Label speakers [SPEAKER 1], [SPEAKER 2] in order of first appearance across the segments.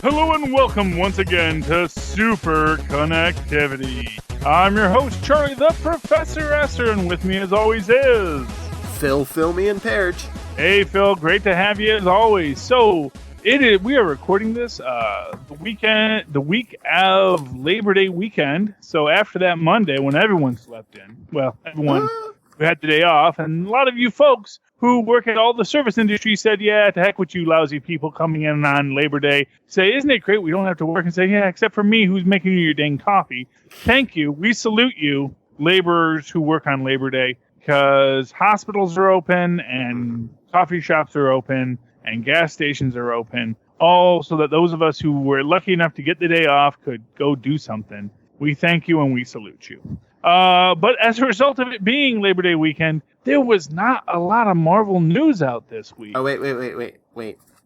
[SPEAKER 1] Hello and welcome once again to Superconnectivity. I'm your host, Charlie the Professor Esser, and with me as always is...
[SPEAKER 2] Phil, Filmy, and Perch.
[SPEAKER 1] Hey Phil, great to have you as always. So, we are recording this the week of Labor Day weekend. So after that Monday when everyone slept in, well, everyone who had the day off, and a lot of you folks who work at all the service industry said, yeah, to heck with you lousy people coming in on Labor Day. Say, isn't it great we don't have to work? And say, yeah, except for me who's making you your dang coffee. Thank you. We salute you, laborers who work on Labor Day, because hospitals are open and coffee shops are open and gas stations are open, all so that those of us who were lucky enough to get the day off could go do something. We thank you and we salute you. But as a result of it being Labor Day weekend, there was not a lot of Marvel news out this week.
[SPEAKER 2] Oh, wait.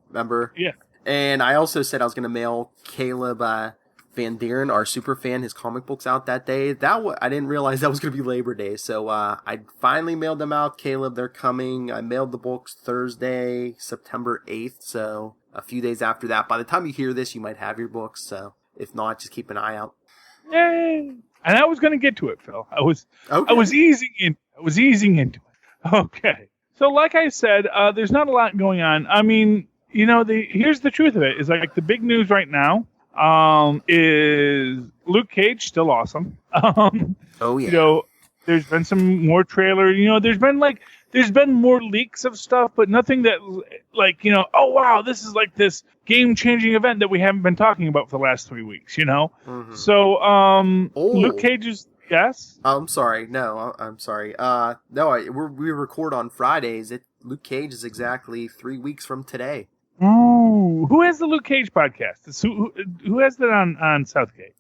[SPEAKER 2] Remember?
[SPEAKER 1] Yeah.
[SPEAKER 2] And I also said I was going to mail Caleb Van Deeren, our super fan, his comic books out that day. I didn't realize that was going to be Labor Day. So I finally mailed them out. Caleb, they're coming. I mailed the books Thursday, September 8th. So a few days after that. By the time you hear this, you might have your books. So if not, just keep an eye out.
[SPEAKER 1] Yay! And I was going to get to it, Phil. I was easing into it. Okay. So like I said, there's not a lot going on. I mean, here's the truth of it. Is like the big news right now is Luke Cage still awesome.
[SPEAKER 2] Oh yeah.
[SPEAKER 1] There's been some more trailer. There's been more leaks of stuff, but nothing that oh wow, this is like this game-changing event that we haven't been talking about for the last 3 weeks.
[SPEAKER 2] Mm-hmm.
[SPEAKER 1] So Luke Cage is yes.
[SPEAKER 2] I'm sorry. No, I'm sorry. We record on Fridays. Luke Cage is exactly 3 weeks from today.
[SPEAKER 1] Ooh, who has the Luke Cage podcast? Who has that on Southgate?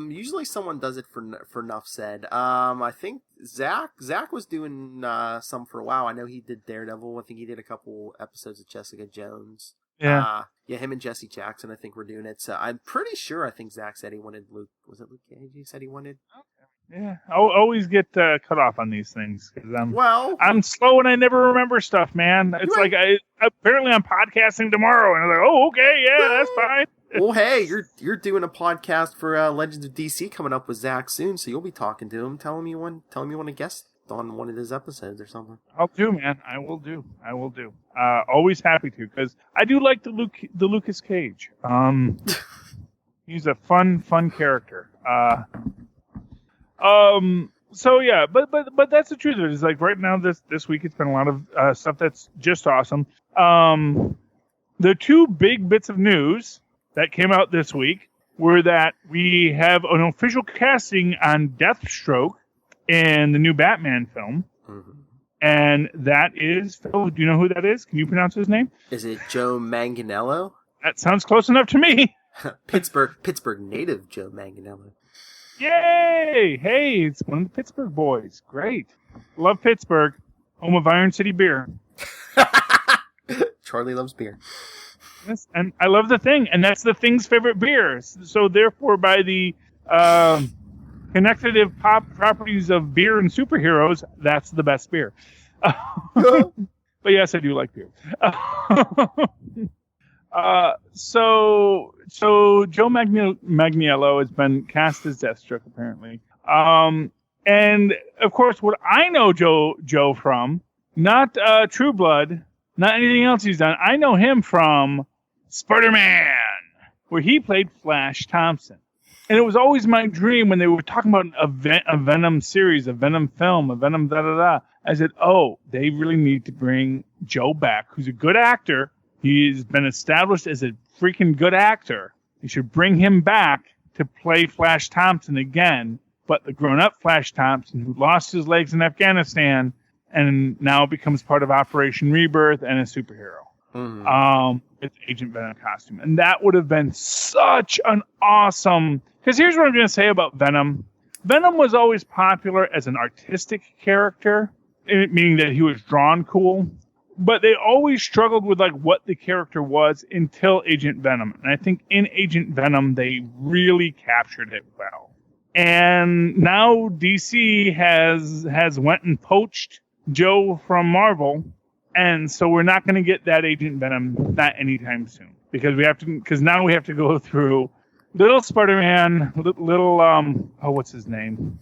[SPEAKER 2] Usually someone does it for Nuff Said. I think Zach was doing some for a while. I know he did Daredevil. I think he did a couple episodes of Jessica Jones.
[SPEAKER 1] Yeah.
[SPEAKER 2] Him and Jesse Jackson, I think, were doing it. So I'm pretty sure. I think Zach said he wanted Luke. Was it Luke Cage? He said he wanted.
[SPEAKER 1] Okay. Yeah, I always get cut off on these things because I'm slow and I never remember stuff, man. It's like apparently I'm podcasting tomorrow, and I'm like, oh, okay, yeah, that's fine.
[SPEAKER 2] Well, hey, you're doing a podcast for Legends of DC coming up with Zach soon, so you'll be talking to him. Tell him you want to guest on one of his episodes or something.
[SPEAKER 1] I'll do, man. I will do. Always happy to, because I do like the Lucas Cage. He's a fun character. So yeah, but that's the truth of it. Is like right now this week it's been a lot of stuff that's just awesome. The two big bits of news that came out this week were that we have an official casting on Deathstroke in the new Batman film.
[SPEAKER 2] Mm-hmm.
[SPEAKER 1] And that is, Phil, do you know who that is? Can you pronounce his name?
[SPEAKER 2] Is it Joe Manganiello?
[SPEAKER 1] That sounds close enough to me.
[SPEAKER 2] Pittsburgh native Joe Manganiello.
[SPEAKER 1] Yay! Hey, it's one of the Pittsburgh boys. Great. Love Pittsburgh, home of Iron City beer.
[SPEAKER 2] Charlie loves beer.
[SPEAKER 1] Yes, and I love the Thing, and that's the Thing's favorite beer. So therefore, by the connective properties of beer and superheroes, that's the best beer. But yes, I do like beer. So Joe Manganiello has been cast as Deathstroke, apparently. And of course, what I know Joe from, not True Blood, not anything else he's done. I know him from Spider-Man, where he played Flash Thompson. And it was always my dream when they were talking about a Venom series, a Venom film, a Venom da-da-da. I said, oh, they really need to bring Joe back, who's a good actor. He's been established as a freaking good actor. You should bring him back to play Flash Thompson again, but the grown-up Flash Thompson who lost his legs in Afghanistan and now becomes part of Operation Rebirth and a superhero. Mm-hmm. With Agent Venom costume. And that would have been such an awesome... Because here's what I'm going to say about Venom. Venom was always popular as an artistic character, meaning that he was drawn cool. But they always struggled with like what the character was until Agent Venom. And I think in Agent Venom, they really captured it well. And now DC has went and poached Joe from Marvel. And so we're not going to get that Agent Venom not anytime soon. because now we have to go through little Spider-Man, little what's his name?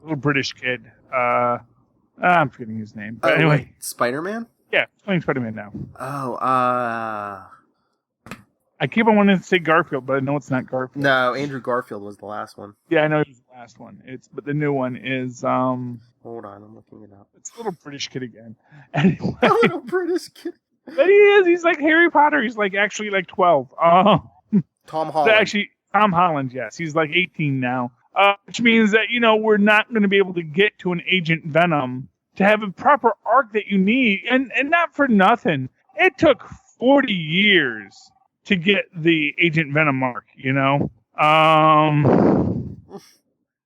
[SPEAKER 1] Little British kid. I'm forgetting his name. But anyway,
[SPEAKER 2] Spider-Man?
[SPEAKER 1] Yeah, playing Spider-Man now.
[SPEAKER 2] Oh,
[SPEAKER 1] I keep on wanting to say Garfield, but I know it's not Garfield.
[SPEAKER 2] No, Andrew Garfield was the last one.
[SPEAKER 1] Yeah, I know he was the last one. But the new one is
[SPEAKER 2] Hold on, I'm looking it up.
[SPEAKER 1] It's a little British kid again. Anyway,
[SPEAKER 2] A little British kid.
[SPEAKER 1] But he is. He's like Harry Potter. He's like actually like 12.
[SPEAKER 2] Tom Holland.
[SPEAKER 1] Actually, Tom Holland. Yes, he's like 18 now. Which means that we're not going to be able to get to an Agent Venom to have a proper arc that you need, and not for nothing. It took 40 years to get the Agent Venom arc.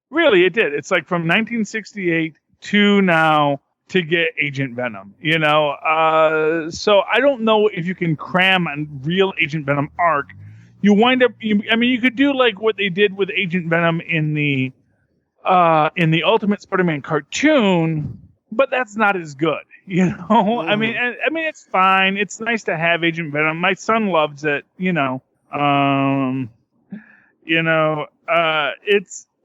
[SPEAKER 1] Really, it did. It's like from 1968 to now to get Agent Venom. So I don't know if you can cram a real Agent Venom arc. You wind up. You could do like what they did with Agent Venom in the Ultimate Spider-Man cartoon, but that's not as good. I mean, it's fine. It's nice to have Agent Venom. My son loves it.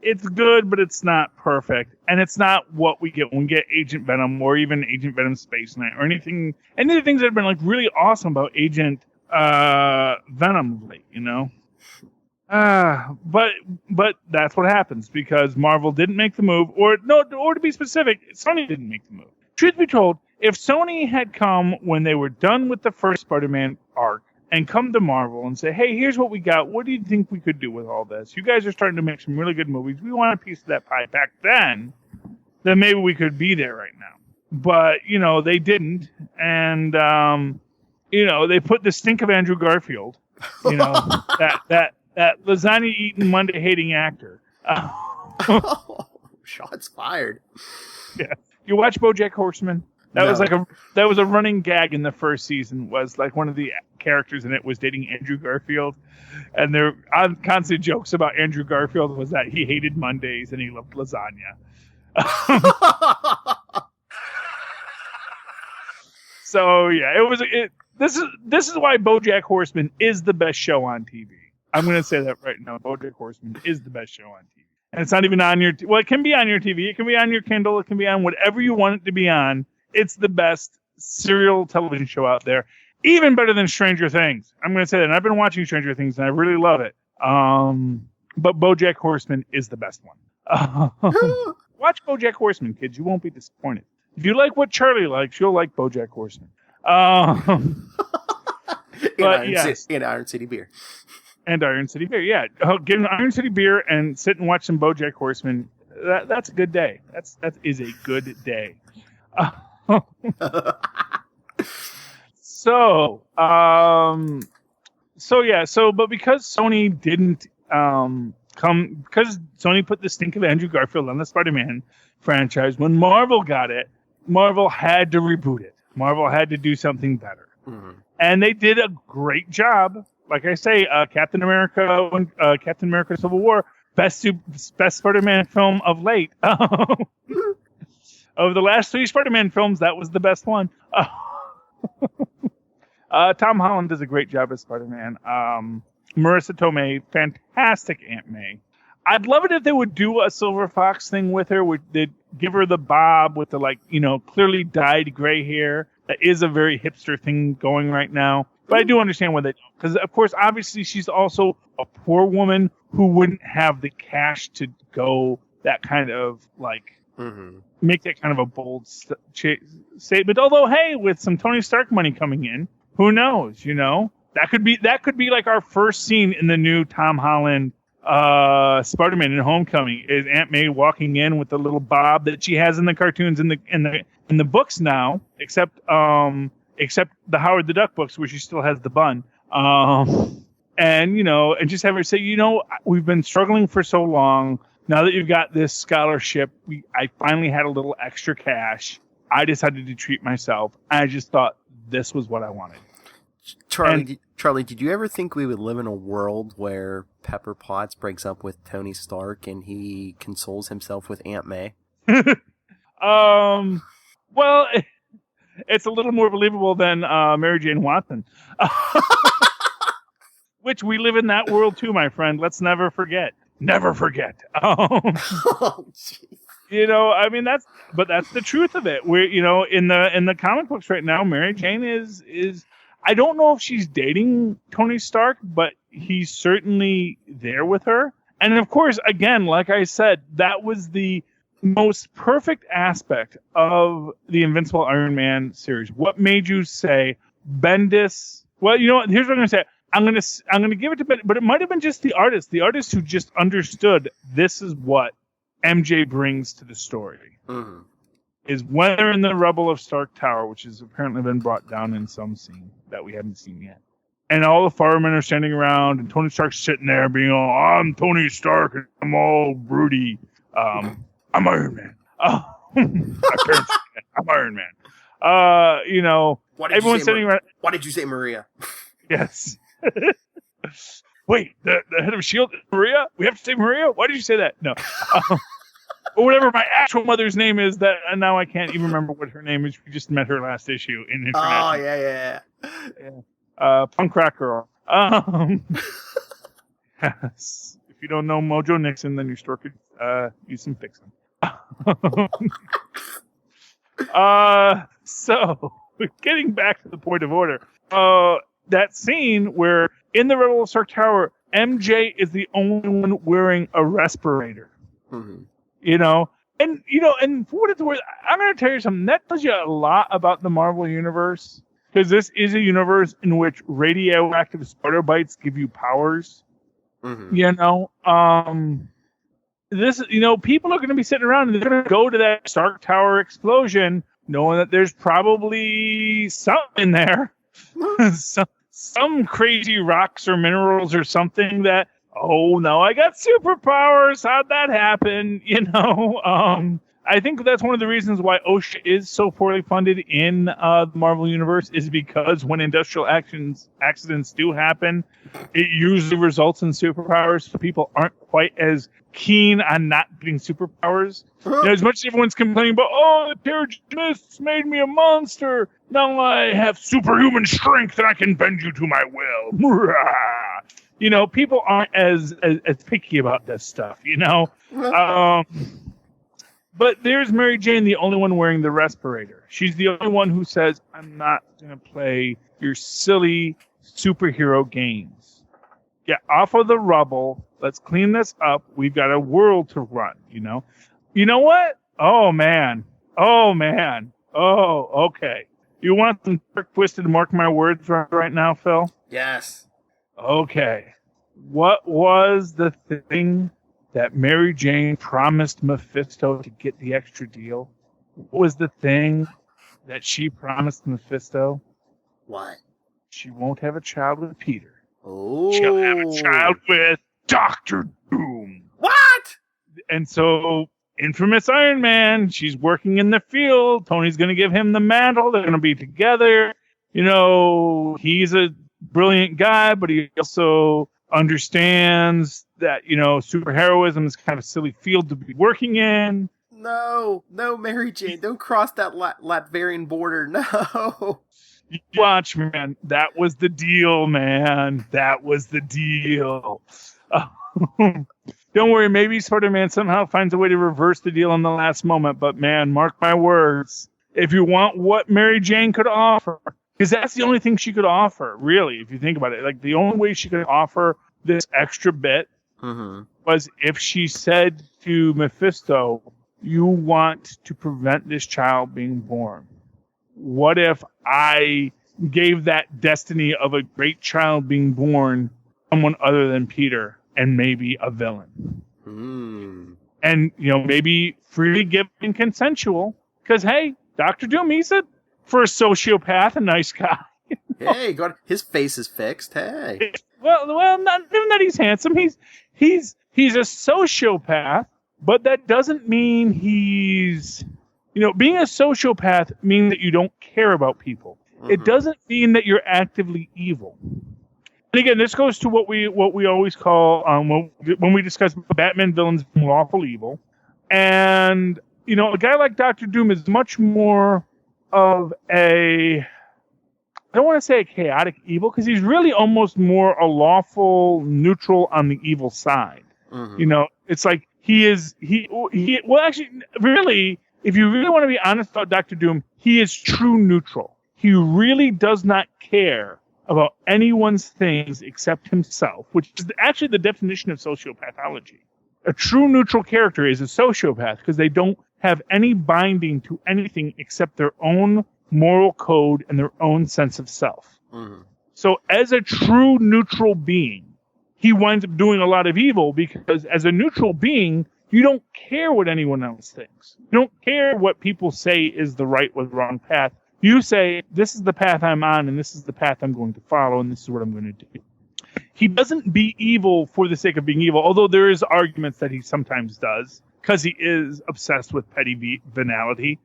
[SPEAKER 1] It's good, but it's not perfect, and it's not what we get when we get Agent Venom or even Agent Venom Space Knight or anything. Any of the things that have been like really awesome about Agent Venom, but that's what happens because Marvel didn't make the move, or to be specific, Sony didn't make the move. Truth be told, if Sony had come when they were done with the first Spider-Man arc and come to Marvel and say, hey, here's what we got. What do you think we could do with all this? You guys are starting to make some really good movies. We want a piece of that pie back then maybe we could be there right now. But, they didn't. And, they put the stink of Andrew Garfield, that lasagna-eating, Monday-hating actor.
[SPEAKER 2] Shots fired.
[SPEAKER 1] Yeah. You watch BoJack Horseman? That was a running gag in the first season. Was like one of the characters in it was dating Andrew Garfield, and their constant jokes about Andrew Garfield was that he hated Mondays and he loved lasagna. So yeah, This is why BoJack Horseman is the best show on TV. I'm going to say that right now. BoJack Horseman is the best show on TV, and it's not even on your. Well, it can be on your TV. It can be on your Kindle. It can be on whatever you want it to be on. It's the best serial television show out there. Even better than Stranger Things. I'm going to say that. And I've been watching Stranger Things, and I really love it. But BoJack Horseman is the best one. Watch BoJack Horseman, kids. You won't be disappointed. If you like what Charlie likes, you'll like BoJack Horseman.
[SPEAKER 2] In Iron City Beer.
[SPEAKER 1] And Iron City Beer, yeah. Get an Iron City Beer and sit and watch some BoJack Horseman. That's a good day. That is a good day. But because Sony didn't because Sony put the stink of Andrew Garfield on the Spider-Man franchise, when Marvel got it, Marvel had to reboot it. Marvel had to do something better. Mm-hmm. And they did a great job. Like I say, Captain America Civil War, best Spider-Man film of late. Of the last 3 Spider-Man films, that was the best one. Tom Holland does a great job as Spider-Man. Marissa Tomei, fantastic Aunt May. I'd love it if they would do a Silver Fox thing with her. They'd give her the bob with the clearly dyed gray hair. That is a very hipster thing going right now. But I do understand why they don't. Because, of course, obviously she's also a poor woman who wouldn't have the cash to go that kind of, make that kind of a bold statement. Although, hey, with some Tony Stark money coming in, who knows, That could be like our first scene in the new Tom Holland Spider-Man in Homecoming is Aunt May walking in with the little bob that she has in the cartoons in the books now, except the Howard the Duck books where she still has the bun. And just have her say, we've been struggling for so long. Now that you've got this scholarship, I finally had a little extra cash. I decided to treat myself. I just thought this was what I wanted.
[SPEAKER 2] Charlie, did you ever think we would live in a world where Pepper Potts breaks up with Tony Stark and he consoles himself with Aunt May?
[SPEAKER 1] Well, it's a little more believable than Mary Jane Watson. which we live in that world too, my friend. Let's never forget. Never forget.
[SPEAKER 2] Oh, jeez.
[SPEAKER 1] I mean that's the truth of it. We're in the comic books right now, Mary Jane is I don't know if she's dating Tony Stark, but he's certainly there with her. And of course, again, like I said, that was the most perfect aspect of the Invincible Iron Man series. What made you say Bendis? Well, you know what? Here's what I'm going to say. I'm going to give it to Bendis, but it might have been just the artist who just understood this is what MJ brings to the story.
[SPEAKER 2] Mm-hmm.
[SPEAKER 1] Is when they're in the rubble of Stark Tower, which has apparently been brought down in some scene that we haven't seen yet. And all the firemen are standing around, and Tony Stark's sitting there being all, I'm Tony Stark, and I'm all broody. I'm Iron Man. Oh, my parents say that. I'm Iron Man. Everyone's sitting around.
[SPEAKER 2] Why did you say Maria?
[SPEAKER 1] Yes. Wait, the head of S.H.I.E.L.D. is Maria? We have to say Maria? Why did you say that? No. Or whatever my actual mother's name is, that and now I can't even remember what her name is. We just met her last issue in International.
[SPEAKER 2] Oh, yeah.
[SPEAKER 1] Punk rock girl. Yes. If you don't know Mojo Nixon, then your store could use some fixing. So, getting back to the point of order. That scene where in the Rebel of Stark Tower, MJ is the only one wearing a respirator.
[SPEAKER 2] Mm-hmm.
[SPEAKER 1] And for what it's worth, I'm going to tell you something. That tells you a lot about the Marvel Universe. Because this is a universe in which radioactive spider bites give you powers.
[SPEAKER 2] Mm-hmm.
[SPEAKER 1] People are going to be sitting around and they're going to go to that Stark Tower explosion knowing that there's probably something in there. some crazy rocks or minerals or something that, oh no, I got superpowers. How'd that happen? I think that's one of the reasons why OSHA is so poorly funded in the Marvel Universe is because when industrial accidents do happen, it usually results in superpowers. So people aren't quite as keen on not getting superpowers. As much as everyone's complaining about, the Terrigens made me a monster. Now I have superhuman strength and I can bend you to my will. People aren't as picky about this stuff, But there's Mary Jane, the only one wearing the respirator. She's the only one who says, I'm not going to play your silly superhero games. Get off of the rubble. Let's clean this up. We've got a world to run, You know what? Oh, man. Oh, okay. You want some twisted mark my words right now, Phil?
[SPEAKER 2] Yes.
[SPEAKER 1] Okay. What was the thing that Mary Jane promised Mephisto to get the extra deal? What was the thing that she promised Mephisto?
[SPEAKER 2] What?
[SPEAKER 1] She won't have a child with Peter.
[SPEAKER 2] Oh.
[SPEAKER 1] She'll have a child with Dr. Doom.
[SPEAKER 2] What?
[SPEAKER 1] And so, infamous Iron Man, she's working in the field. Tony's going to give him the mantle. They're going to be together. He's a brilliant guy, but he also understands that, superheroism is kind of a silly field to be working in.
[SPEAKER 2] No, Mary Jane, don't cross that Latvian border. No.
[SPEAKER 1] You watch, man. That was the deal, man. That was the deal. Don't worry, maybe Spider-Man somehow finds a way to reverse the deal in the last moment. But, man, mark my words. If you want what Mary Jane could offer, because that's the only thing she could offer, really, if you think about it. Like, the only way she could offer this extra bit was if she said to Mephisto, you want to prevent this child being born. What if I gave that destiny of a great child being born someone other than Peter and maybe a villain? And, maybe freely given consensual. Because, hey, Dr. Doom, he's for a sociopath, a nice guy.
[SPEAKER 2] Hey, God, his face is fixed. Hey.
[SPEAKER 1] Well, not even that he's handsome. He's a sociopath, but that doesn't mean he's, being a sociopath means that you don't care about people. It doesn't mean that you're actively evil. And again, this goes to what we always call when we discuss Batman villains being lawful evil. And a guy like Dr. Doom is much more of a I don't want to say a chaotic evil, because he's really almost more a lawful neutral on the evil side.
[SPEAKER 2] Mm-hmm.
[SPEAKER 1] You know, it's like well, actually, really, if you really want to be honest about Dr. Doom, he is true neutral. He really does not care about anyone's things except himself, which is actually the definition of sociopathology. A true neutral character is a sociopath because they don't have any binding to anything except their own moral code and their own sense of self. Mm-hmm. So as a true neutral being, he winds up doing a lot of evil because as a neutral being, you don't care what anyone else thinks. You don't care what people say is the right or the wrong path. You say, this is the path I'm on, and this is the path I'm going to follow, and this is what I'm going to do. He doesn't be evil for the sake of being evil, although there is arguments that he sometimes does, because he is obsessed with petty venality.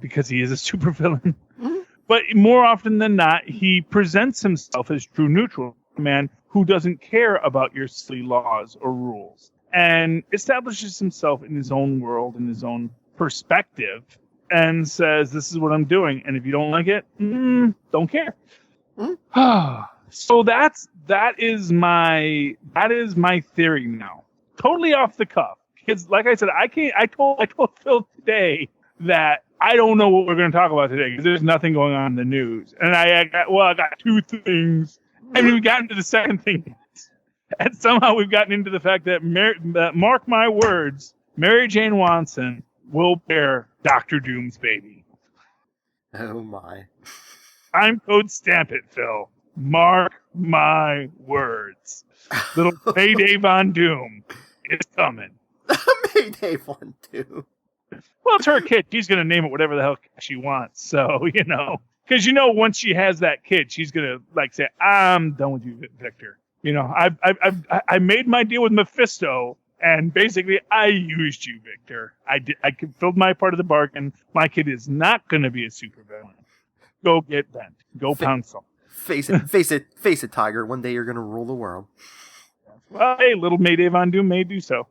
[SPEAKER 1] Because he is a supervillain. Mm-hmm. But more often than not, he presents himself as true neutral, a man who doesn't care about your silly laws or rules, and establishes himself in his own world, in his own perspective, and says, this is what I'm doing, and if you don't like it, don't care. Mm-hmm. So that is my theory now. Totally off the cuff. Because like I said, I told Phil today that I don't know what we're going to talk about today because there's nothing going on in the news. And I got two things. And we've gotten to the second thing. And somehow we've gotten into the fact that, mark my words, Mary Jane Watson will bear Dr. Doom's baby.
[SPEAKER 2] Oh, my.
[SPEAKER 1] Time code stamp it, Phil. Mark my words. Little Mayday Von Doom is coming.
[SPEAKER 2] Mayday Von Doom.
[SPEAKER 1] Well, it's her kid. She's going to name it whatever the hell she wants. So, because once she has that kid, she's going to say, I'm done with you, Victor. I made my deal with Mephisto, and basically I used you, Victor. I fulfilled my part of the bargain. My kid is not going to be a supervillain. Go get bent. Go pound some.
[SPEAKER 2] Face it, Tiger. One day you're going to rule the world.
[SPEAKER 1] Well, hey, little Mayday Von Doom may do so.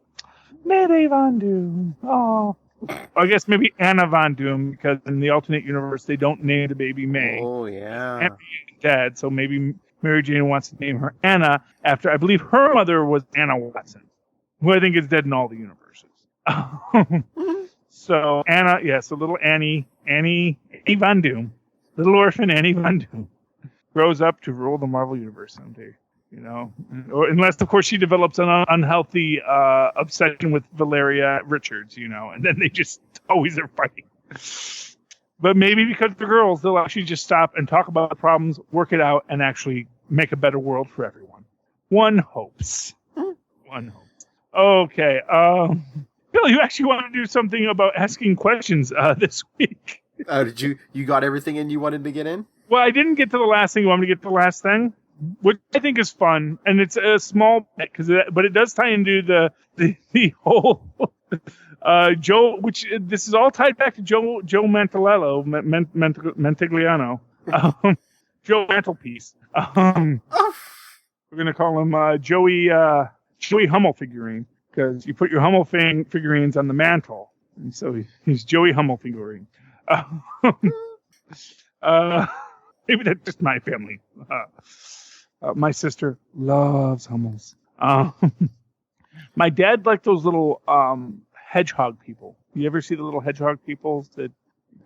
[SPEAKER 1] Mayday Von Doom. Oh. I guess maybe Anna Von Doom, because in the alternate universe, they don't name the baby May.
[SPEAKER 2] Oh, yeah.
[SPEAKER 1] Anna is dead, so maybe Mary Jane wants to name her Anna after, I believe her mother was Anna Watson, who I think is dead in all the universes. So Anna, so little Annie Von Doom, little orphan Annie Von Doom, grows up to rule the Marvel Universe someday. Or unless, of course, she develops an unhealthy obsession with Valeria Richards, and then they just always are fighting. But maybe because they're girls, they'll actually just stop and talk about the problems, work it out, and actually make a better world for everyone. One hopes. One hopes. Okay. Bill, you actually want to do something about asking questions this week.
[SPEAKER 2] Did you got everything in you wanted to get in?
[SPEAKER 1] Well, I didn't get to the last thing. You want me to get to the last thing? Which I think is fun, and it's a small bit but it does tie into the whole Joe. Which this is all tied back to Joe Mantigliano, Joe Mantelpiece. We're gonna call him Joey Hummel figurine because you put your Hummel figurines on the mantle, and so he's Joey Hummel figurine. Maybe that's just my family. My sister loves Hummels. My dad liked those little hedgehog people. You ever see the little hedgehog people?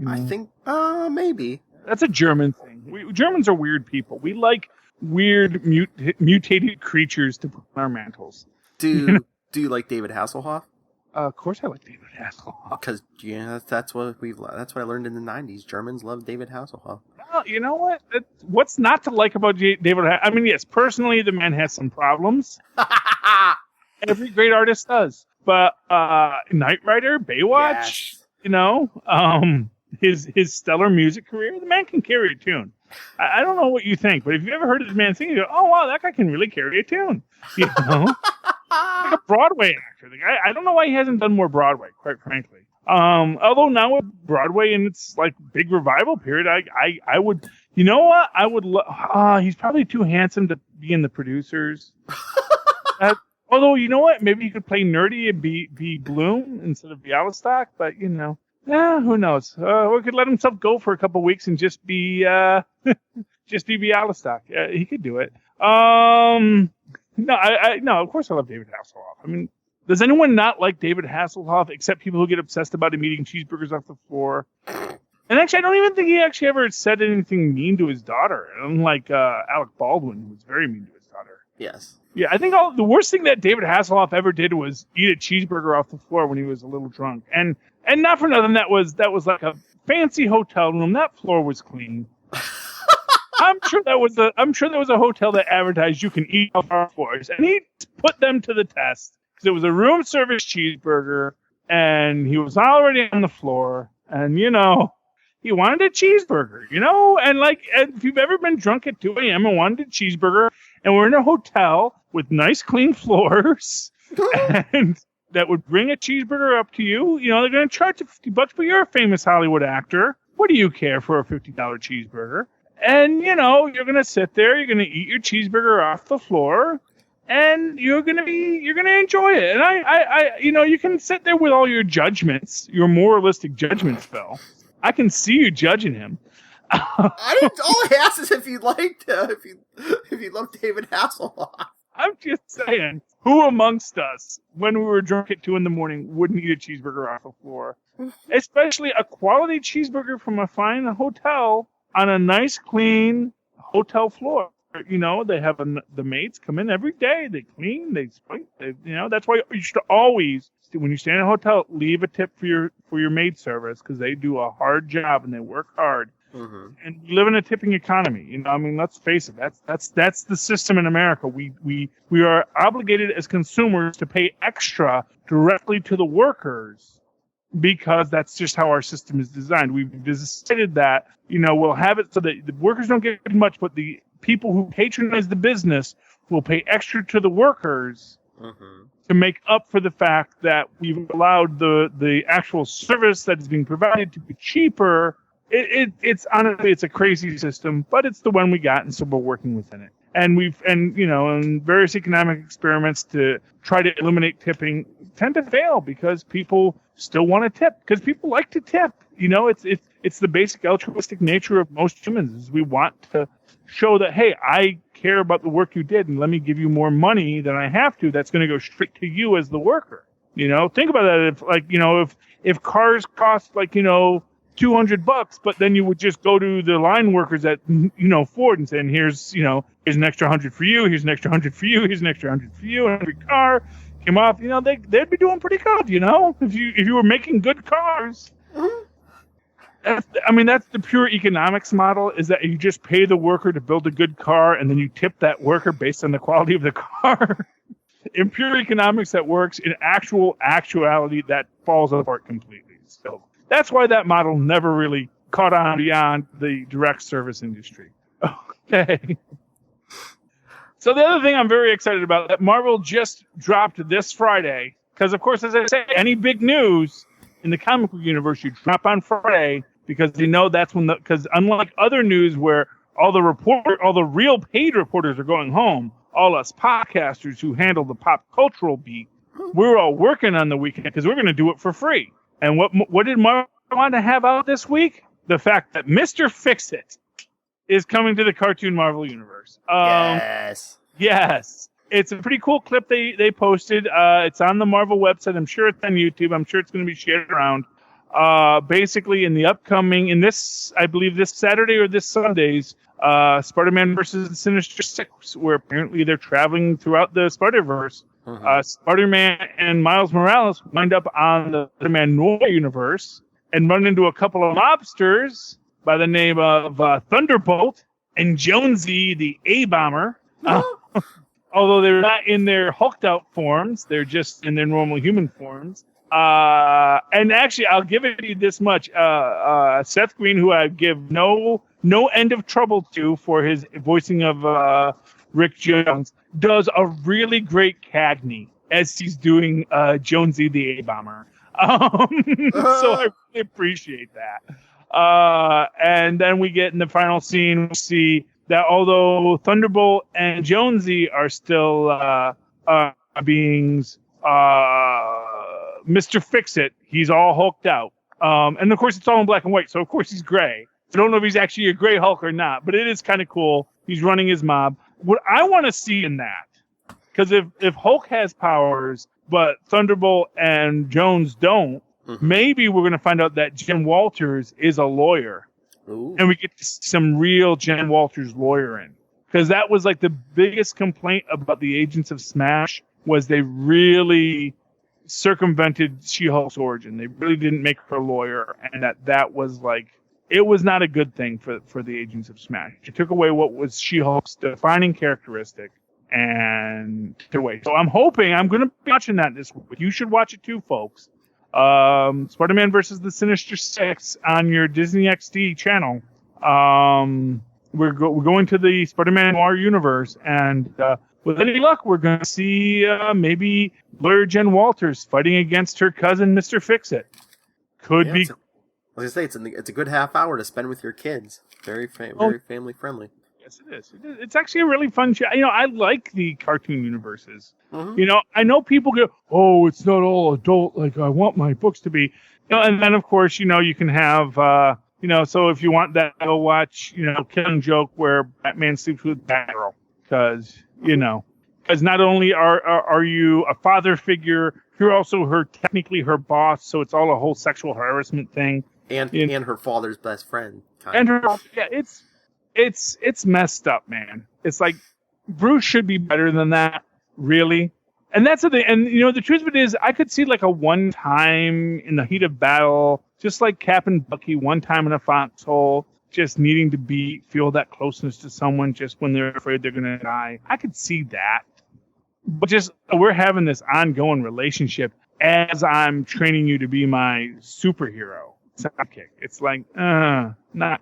[SPEAKER 2] I think maybe.
[SPEAKER 1] That's a German thing. Germans are weird people. We like weird mutated creatures to put on our mantles.
[SPEAKER 2] Do you like David Hasselhoff?
[SPEAKER 1] Of course I like David Hasselhoff.
[SPEAKER 2] Because that's what I learned in the 90s. Germans love David Hasselhoff.
[SPEAKER 1] Well, you know what? What's not to like about David Hasselhoff? I mean, yes, personally, the man has some problems. Every great artist does. But Knight Rider, Baywatch, yes. His stellar music career, the man can carry a tune. I don't know what you think, but if you've ever heard this man sing, you go, oh, wow, that guy can really carry a tune. Like a Broadway actor. I don't know why he hasn't done more Broadway, quite frankly. Although now with Broadway and its like big revival period, I would, you know what? I would. He's probably too handsome to be in The Producers. Although you know what? Maybe he could play nerdy and be Bloom instead of Bialystok. But who knows? We could let himself go for a couple weeks and just be Just be Bialystok. He could do it. No, of course I love David Hasselhoff. I mean, does anyone not like David Hasselhoff except people who get obsessed about him eating cheeseburgers off the floor? And actually, I don't even think he actually ever said anything mean to his daughter, unlike Alec Baldwin, who was very mean to his daughter.
[SPEAKER 2] Yes.
[SPEAKER 1] Yeah, I think the worst thing that David Hasselhoff ever did was eat a cheeseburger off the floor when he was a little drunk. And not for nothing, that was like a fancy hotel room. That floor was clean. I'm sure there was a hotel that advertised you can eat off our floors, and he put them to the test because it was a room service cheeseburger, and he was already on the floor, and he wanted a cheeseburger, and if you've ever been drunk at 2 a.m. and wanted a cheeseburger, and we're in a hotel with nice clean floors, and that would bring a cheeseburger up to you, they're going to charge you $50, but you're a famous Hollywood actor. What do you care for a $50 cheeseburger? And, you're going to sit there, you're going to eat your cheeseburger off the floor, and you're going to enjoy it. And I you can sit there with all your judgments, your moralistic judgments, Phil. I can see you judging him.
[SPEAKER 2] All I asked is if you liked, if you loved David Hasselhoff.
[SPEAKER 1] I'm just saying, who amongst us, when we were drunk at 2 a.m, wouldn't eat a cheeseburger off the floor? Especially a quality cheeseburger from a fine hotel on a nice, clean hotel floor. They have the maids come in every day. They clean, they spank. That's why you should always, when you stay in a hotel, leave a tip for your maid service because they do a hard job and they work hard. Mm-hmm. And we live in a tipping economy. Let's face it. That's the system in America. We are obligated as consumers to pay extra directly to the workers because that's just how our system is designed. We've decided that we'll have it so that the workers don't get much, but the people who patronize the business will pay extra to the workers to make up for the fact that we've allowed the actual service that is being provided to be cheaper. It's honestly, it's a crazy system, but it's the one we got, and so we're working within it. And in various economic experiments to try to eliminate tipping tend to fail because people still want to tip because people like to tip. It's the basic altruistic nature of most humans is we want to show that, hey, I care about the work you did, and let me give you more money than I have to. That's going to go straight to you as the worker. Think about that. If cars cost $200, but then you would just go to the line workers at Ford and saying, here's an extra 100 for you, here's an extra 100 for you, here's an extra 100 for you, and every car came off, they'd be doing pretty good, if you were making good cars. Mm-hmm. That's the pure economics model, is that you just pay the worker to build a good car and then you tip that worker based on the quality of the car. In pure economics, that works. In actuality, that falls apart completely. So that's why that model never really caught on beyond the direct service industry. Okay. So the other thing I'm very excited about, that Marvel just dropped this Friday, because of course, as I say, any big news in the comic book universe, you drop on Friday, because that's when because unlike other news where all the real paid reporters are going home, all us podcasters who handle the pop cultural beat, we're all working on the weekend because we're going to do it for free. And what did Marvel want to have out this week? The fact that Mr. Fix-It is coming to the Cartoon Marvel universe. Yes. It's a pretty cool clip they posted. It's on the Marvel website. I'm sure it's on YouTube. I'm sure it's going to be shared around. Basically, in this, I believe this Saturday or this Sunday's Spider-Man versus the Sinister Six, where apparently they're traveling throughout the Spider-Verse. Mm-hmm. Spider-Man and Miles Morales wind up on the Spider-Man Noir universe and run into a couple of mobsters by the name of Thunderbolt and Jonesy the A-Bomber. Although they're not in their hulked out forms, they're just in their normal human forms. And actually, I'll give it to you this much. Seth Green, who I give no end of trouble to for his voicing of Rick Jones, does a really great Cagney as he's doing Jonesy the A-Bomber. So I really appreciate that. And then we get in the final scene, we see that although Thunderbolt and Jonesy are still beings, Mr. Fix-It, he's all hulked out. And of course, it's all in black and white, so of course he's gray. I don't know if he's actually a Grey Hulk or not, but it is kind of cool. He's running his mob. What I want to see in that, because if Hulk has powers, but Thunderbolt and Jones don't, maybe we're going to find out that Jen Walters is a lawyer.
[SPEAKER 2] Ooh.
[SPEAKER 1] And we get some real Jen Walters lawyering. Because that was like the biggest complaint about the Agents of SMASH was they really circumvented She-Hulk's origin. They really didn't make her a lawyer, and that was like, it was not a good thing for the Agents of SMASH. It took away what was She-Hulk's defining characteristic and took away. So I'm hoping, I'm going to be watching that this week. You should watch it too, folks. Spider-Man versus the Sinister Six on your Disney XD channel. We're going to the Spider-Man Noir universe, and with any luck, we're going to see maybe lawyer Jen Walters fighting against her cousin, Mr. Fix-It. Could be.
[SPEAKER 2] I was going to say, it's a good half hour to spend with your kids. Very family friendly.
[SPEAKER 1] Yes, it is. It's actually a really fun show. I like the cartoon universes.
[SPEAKER 2] Mm-hmm.
[SPEAKER 1] I know people go, oh, it's not all adult like I want my books to be. And then, of course, you can have, so if you want that, go watch, Killing Joke where Batman sleeps with Batgirl. Because not only are you a father figure, you're also technically her boss, so it's all a whole sexual harassment thing.
[SPEAKER 2] And her father's best friend.
[SPEAKER 1] It's messed up, man. It's like Bruce should be better than that, really. And that's the thing. And the truth of it is, I could see like a one time in the heat of battle, just like Cap and Bucky, one time in a foxhole, just needing to feel that closeness to someone just when they're afraid they're gonna die. I could see that. But just we're having this ongoing relationship as I'm training you to be my superhero sidekick. It's like, not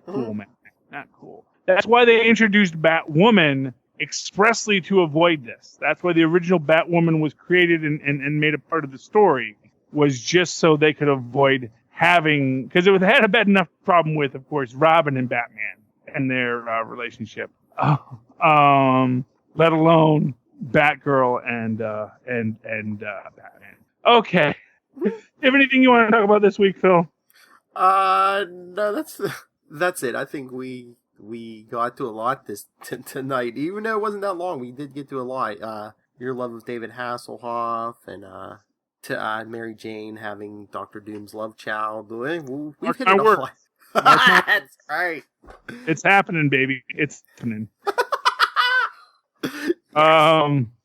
[SPEAKER 1] cool, man. Not cool. That's why they introduced Batwoman expressly to avoid this. That's why the original Batwoman was created and made a part of the story, was just so they could avoid having, because it had a bad enough problem with, of course, Robin and Batman and their relationship. Let alone Batgirl and Batman. Okay. You have anything you want to talk about this week, Phil?
[SPEAKER 2] No, that's it. I think we got to a lot tonight. Even though it wasn't that long, we did get to a lot. Your love of David Hasselhoff and to Mary Jane having Dr. Doom's love child. We've hit it a lot. That's right.
[SPEAKER 1] It's happening, baby. It's happening.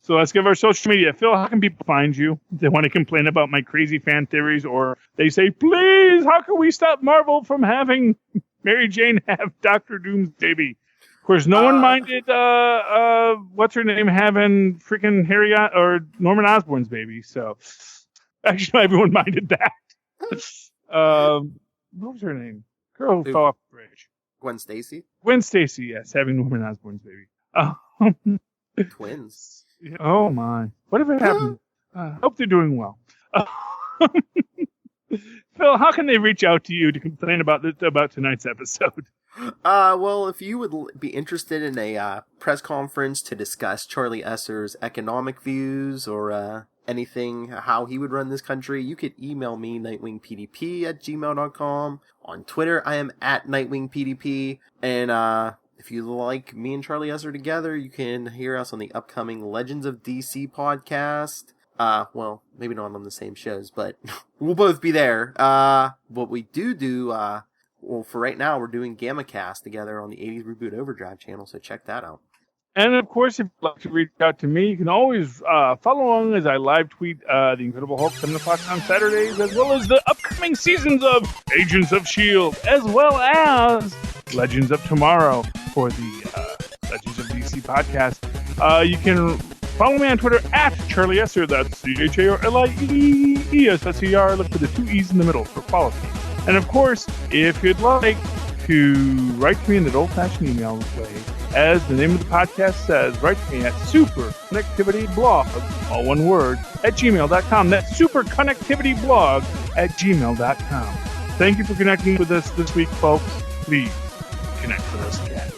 [SPEAKER 1] So let's give our social media. Phil, how can people find you? If they want to complain about my crazy fan theories, or they say, please, how can we stop Marvel from having Mary Jane have Dr. Doom's baby? Of course, no one minded, what's her name, having freaking or Norman Osborn's baby. So, actually, everyone minded that. What was her name? Girl who fell off the bridge.
[SPEAKER 2] Gwen Stacy?
[SPEAKER 1] Gwen Stacy, yes, having Norman Osborn's baby.
[SPEAKER 2] Twins.
[SPEAKER 1] Oh, my. Whatever happened? Hope they're doing well. Phil, how can they reach out to you to complain about tonight's episode?
[SPEAKER 2] Well, if you would be interested in a press conference to discuss Charlie Esser's economic views or anything, how he would run this country, you could email me, nightwingpdp@gmail.com. On Twitter, I am at nightwingpdp. And if you like me and Charlie Esser together, you can hear us on the upcoming Legends of DC podcast. Well, maybe not on the same shows, but we'll both be there. What we do, well, for right now, we're doing Gamma Cast together on the 80s Reboot Overdrive channel, so check that out.
[SPEAKER 1] And, of course, if you'd like to reach out to me, you can always follow along as I live tweet The Incredible Hulk 7 o'clock on Saturdays, as well as the upcoming seasons of Agents of S.H.I.E.L.D., as well as Legends of Tomorrow for the Legends of DC podcast. You can follow me on Twitter at Charlie Esser, that's CharlieEsser. Look for the 2 E's in the middle for quality. And, of course, if you'd like to write to me in that old-fashioned email way, as the name of the podcast says, write to me at superconnectivityblog, all one word, at gmail.com. That's superconnectivityblog at gmail.com. Thank you for connecting with us this week, folks. Please connect with us again.